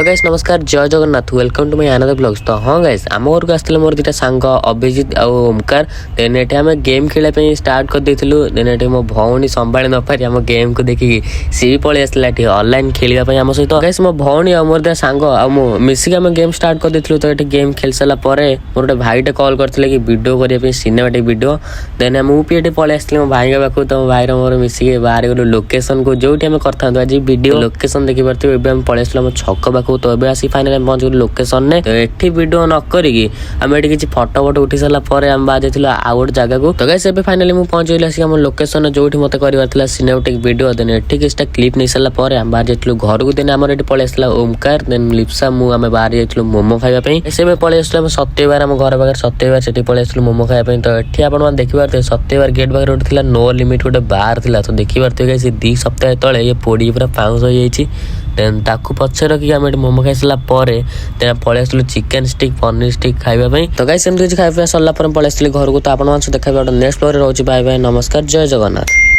तो गाइस नमस्कार जय Jagannath welcome to my another blogs. तो हाँ गाइस आम घर को आसते मोर दुटा सांग अभिजित आ ओमकार देन ये आम गेम खेलने स्टार्ट कर देलु। देन ये मो भौणी संभाली नपारी आम गेम को देखिकी सी भी पलि आसला ऑनलाइन खेलने आम सहित गाइस मो भौणी आ मोर दुटा सांग मिसिक आम गेम स्टार्ट कर देलु। तो ये गेम खेल सारा मोर गोटे भाईटे कॉल करते कि वीडियो करने सिनेमाटिक वीडियो देन मुझे पलि आसती मो भाई पाखु। तो भाई मोर मिसिक बाहर गलु लोकेशन को जो करता आज वीडियो लोकेशन देखी पार्थे पलि आम छक तो ए आसी फाइनाल पहुंच गलु लोकेशन ने। तो एठी वीडियो न करिकी आम एठी किछि फोटो फोटो उठी सारा पर आम बाहर जाइथिलु आ गोटे जगह को। तो गाइस एबे फाइनाली मु पहुंच गइला हम लोकेशन जोठी मते करबार थिला सिनेमैटिक वीडियो। देन एठी किछटा क्लिप नै सारा पर आम बाहर जाइथिलु घर को। देन हमर एठी पळे आसला ओमकार देन लिप्सा मु आम बाहर जाइथिलु मोमो खाइबा पई। एसे पळे आसला सत्यवार आम घर पाखर सत्यवार सेठी पळे आसलु मोमो खाइबा पई। तो एठी आपण मान देखि पारते सत्यवार गेट पाखर उठी थिला नो लिमिट गोटे बार थिला। तो देखि पारते गाइस 2 सप्ताह तळे ये पोडी पूरा पाउस हो जाइछि। देन ताकू पछे रखी आम मोमो खाई सारा पळे आसलु चिकेन स्टिक पनीर स्टिक खाइबा। तो गाइस एमती किछि खाइबा सरला पळे आसली घर को। तो आपण मान देखा नेक्स्ट फ्लोर रोज बाय बाय नमस्कार जय जगन्नाथ।